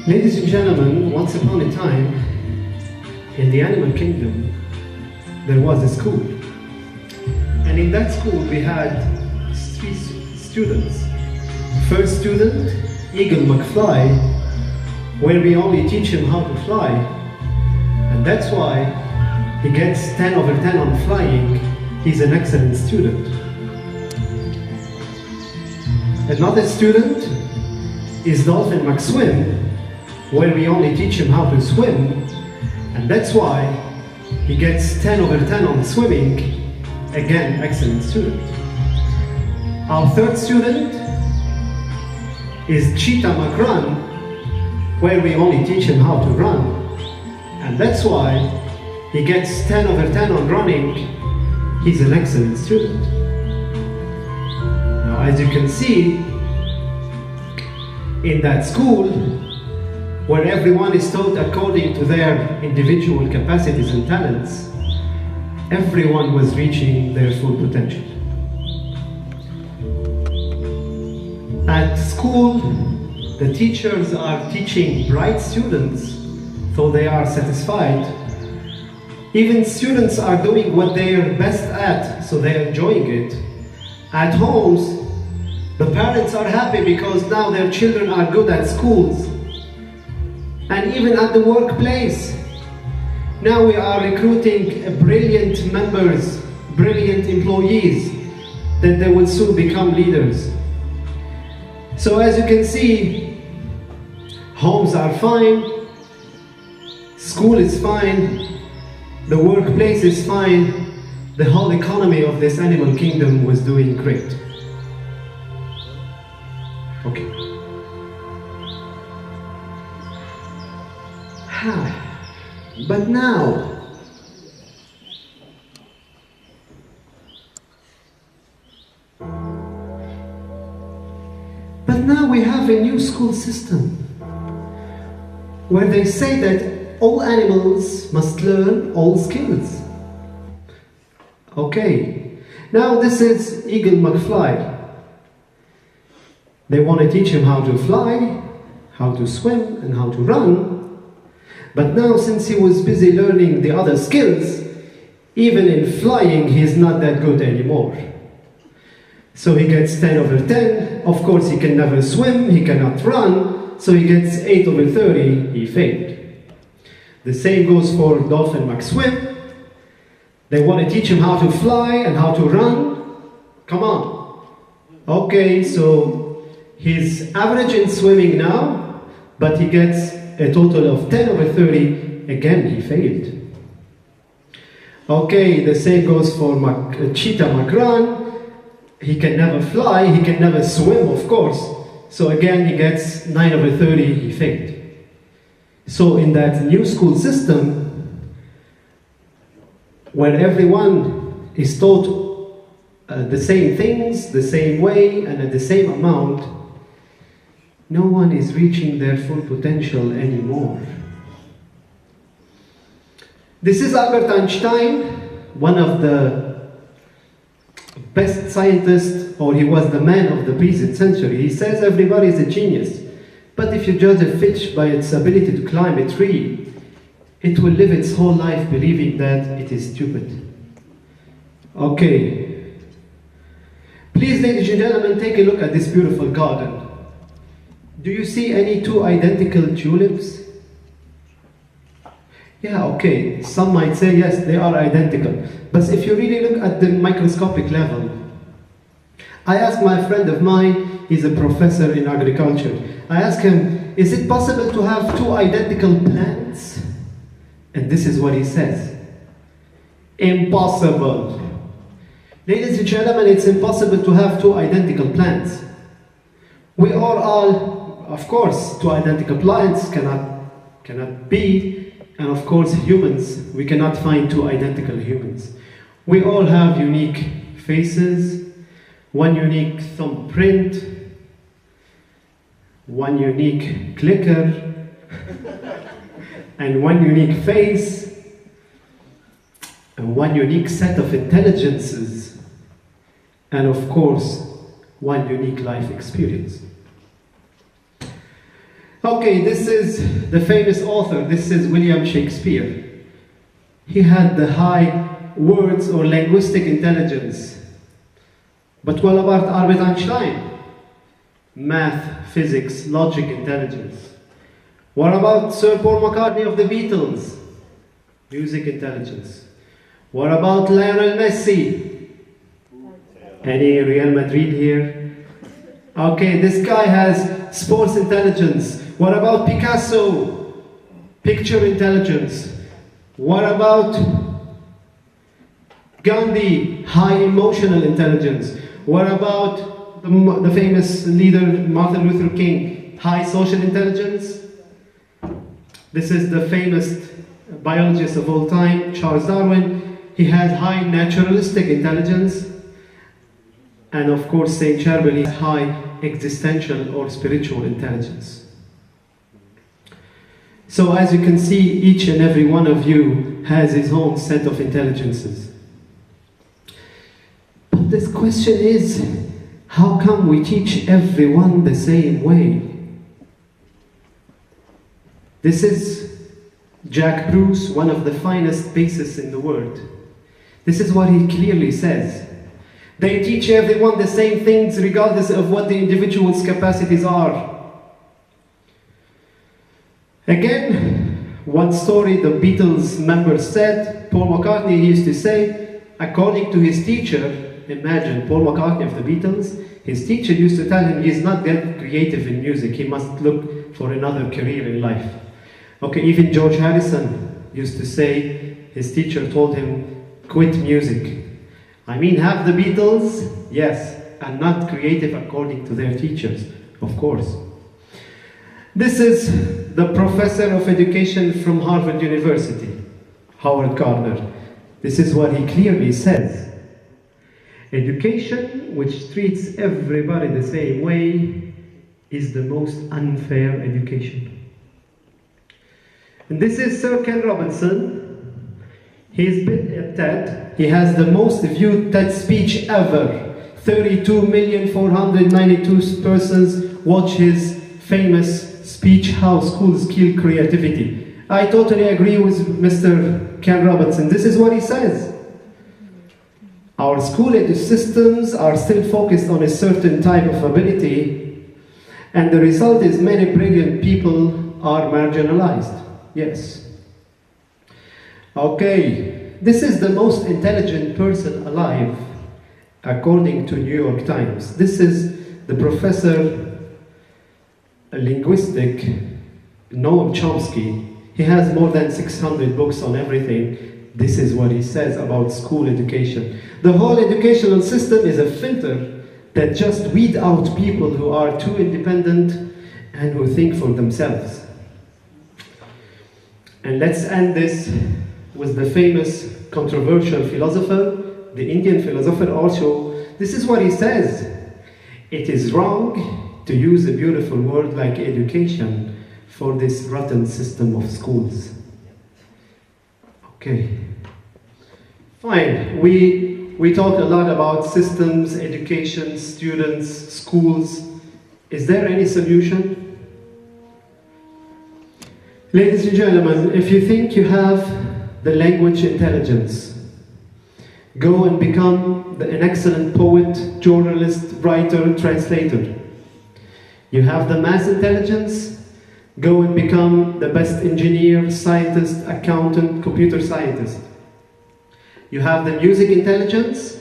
Ladies and gentlemen, once upon a time, in the animal kingdom, there was a school. And in that school, we had 3 students. First student, Eagle McFly, where we only teach him how to fly. And that's why he gets 10 over 10 on flying. He's an excellent student. Another student is Dolphin McSwim, where we only teach him how to swim, and that's why he gets 10 over 10 on swimming. Again, excellent student. Our third student is Cheetah McRun, where we only teach him how to run, and that's why he gets 10 over 10 on running. He's an excellent student. Now, as you can see, in that school, where everyone is taught according to their individual capacities and talents, everyone was reaching their full potential. At school, the teachers are teaching bright students, so they are satisfied. Even students are doing what they are best at, so they are enjoying it. At homes, the parents are happy because now their children are good at schools. And even at the workplace, now we are recruiting brilliant members, brilliant employees, that they will soon become leaders. So as you can see, homes are fine, school is fine, the workplace is fine, the whole economy of this animal kingdom was doing great. Okay. But now, we have a new school system where they say that all animals must learn all skills. Okay, now this is Eagle McFly. They want to teach him how to fly, how to swim, and how to run. But now, since he was busy learning the other skills, even in flying, he is not that good anymore. So he gets 10 over 10. Of course, he can never swim, he cannot run, so he gets 8 over 30, he failed. The same goes for Dolphin McSwim. They want to teach him how to fly and how to run. Come on. Okay, so he's average in swimming now, but he gets a total of 10 over 30, again he failed. Okay, the same goes for Cheetah McRun. He can never fly, he can never swim, of course. So again he gets 9 over 30, he failed. So in that new school system, where everyone is taught the same things, the same way, and at the same amount, no one is reaching their full potential anymore. This is Albert Einstein, one of the best scientists, or he was the man of the present century. He says everybody is a genius, but if you judge a fish by its ability to climb a tree, it will live its whole life believing that it is stupid. Okay. Please, ladies and gentlemen, take a look at this beautiful garden. Do you see any 2 identical tulips? Yeah, okay, some might say yes, they are identical. But if you really look at the microscopic level, I asked my friend of mine, he's a professor in agriculture, I asked him, is it possible to have 2 identical plants? And this is what he says. Impossible. Ladies and gentlemen, it's impossible to have 2 identical plants. We are all, of course, 2 identical plants cannot be, and of course humans, we cannot find 2 identical humans. We all have unique faces, 1 unique thumbprint, 1 unique clicker, and 1 unique face, and 1 unique set of intelligences, and of course, 1 unique life experience. Okay, this is the famous author. This is William Shakespeare. He had the high words or linguistic intelligence. But what about Albert Einstein? Math, physics, logic intelligence. What about Sir Paul McCartney of the Beatles? Music intelligence. What about Lionel Messi? Any Real Madrid here? Okay, this guy has sports intelligence. What about Picasso? Picture intelligence. What about Gandhi? High emotional intelligence. What about the famous leader Martin Luther King? High social intelligence. This is the famous biologist of all time, Charles Darwin. He has high naturalistic intelligence. And of course, Saint Charbel has high existential or spiritual intelligence. So as you can see, each and every one of you has his own set of intelligences. But this question is, how come we teach everyone the same way? This is Jack Bruce, one of the finest bassists in the world. This is what he clearly says. They teach everyone the same things regardless of what the individual's capacities are. Again, one story the Beatles members said, Paul McCartney used to say, according to his teacher, imagine Paul McCartney of the Beatles, his teacher used to tell him he's not that creative in music, he must look for another career in life. Okay, even George Harrison used to say, his teacher told him, quit music. I mean, have the Beatles, yes, and not creative according to their teachers, of course. This is the professor of education from Harvard University, Howard Gardner. This is what he clearly says. Education, which treats everybody the same way, is the most unfair education. And this is Sir Ken Robinson. He's been at TED. He has the most viewed TED speech ever. 32,492,000 persons watch his famous speech, How Schools Kill Creativity. I totally agree with Mr. Ken Robinson. This is what he says. Our school systems are still focused on a certain type of ability, and the result is many brilliant people are marginalized. Yes. Okay, this is the most intelligent person alive, according to New York Times. This is the professor, linguistic, Noam Chomsky. He has more than 600 books on everything. This is what he says about school education. The whole educational system is a filter that just weed out people who are too independent and who think for themselves. And let's end this with the famous controversial philosopher, the Indian philosopher Osho. This is what he says. It is wrong to use a beautiful word like education for this rotten system of schools. Okay. Fine. We talked a lot about systems, education, students, schools. Is there any solution? Ladies and gentlemen, if you think you have the language intelligence, go and become an excellent poet, journalist, writer, translator. You have the math intelligence, go and become the best engineer, scientist, accountant, computer scientist. You have the music intelligence,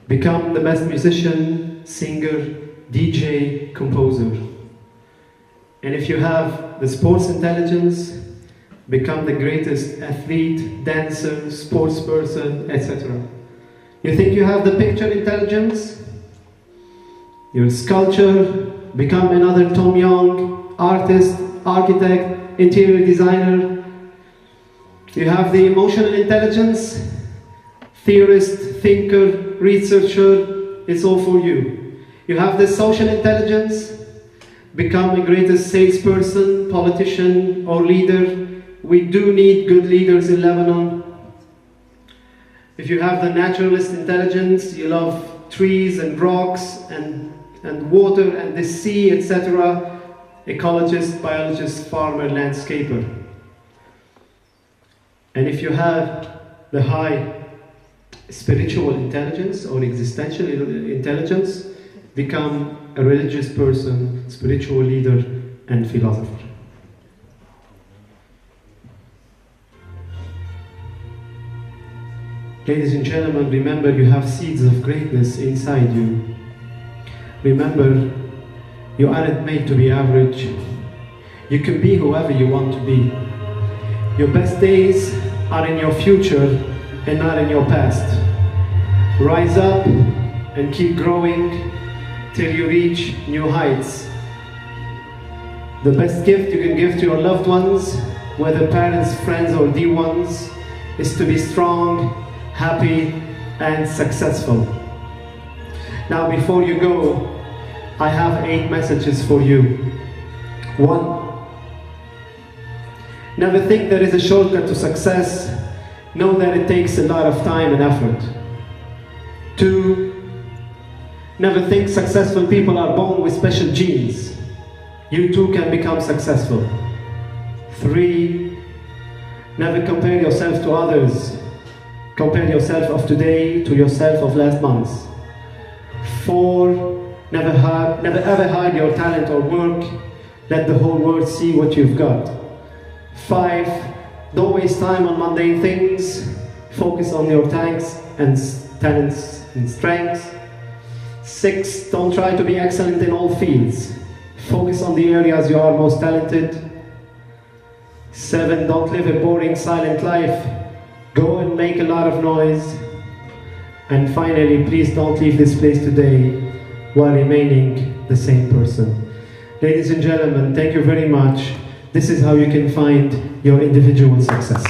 become the best musician, singer, DJ, composer. And if you have the sports intelligence, become the greatest athlete, dancer, sports person, etc. You think you have the picture intelligence? Your sculpture, become another Tom Young, artist, architect, interior designer. You have the emotional intelligence, theorist, thinker, researcher, it's all for you. You have the social intelligence, become a greatest salesperson, politician, or leader. We do need good leaders in Lebanon. If you have the naturalist intelligence, you love trees and rocks and water and the sea, etc. ecologist, biologist, farmer, landscaper. And if you have the high spiritual intelligence or existential intelligence, become a religious person, spiritual leader, and philosopher. Ladies and gentlemen, remember you have seeds of greatness inside you. Remember, you aren't made to be average. You can be whoever you want to be. Your best days are in your future and not in your past. Rise up and keep growing till you reach new heights. The best gift you can give to your loved ones, whether parents, friends, or dear ones, is to be strong, happy, and successful. Now, before you go, I have 8 messages for you. 1. Never think there is a shortcut to success. Know that it takes a lot of time and effort. 2. Never think successful people are born with special genes. You too can become successful. 3. Never compare yourself to others. Compare yourself of today to yourself of last month. 4. Never ever hide your talent or work. Let the whole world see what you've got. 5. Don't waste time on mundane things. Focus on your talents and strengths. 6. Don't try to be excellent in all fields. Focus on the areas you are most talented. 7. Don't live a boring, silent life. Go and make a lot of noise. And finally, please don't leave this place today while remaining the same person. Ladies and gentlemen, thank you very much. This is how you can find your individual success.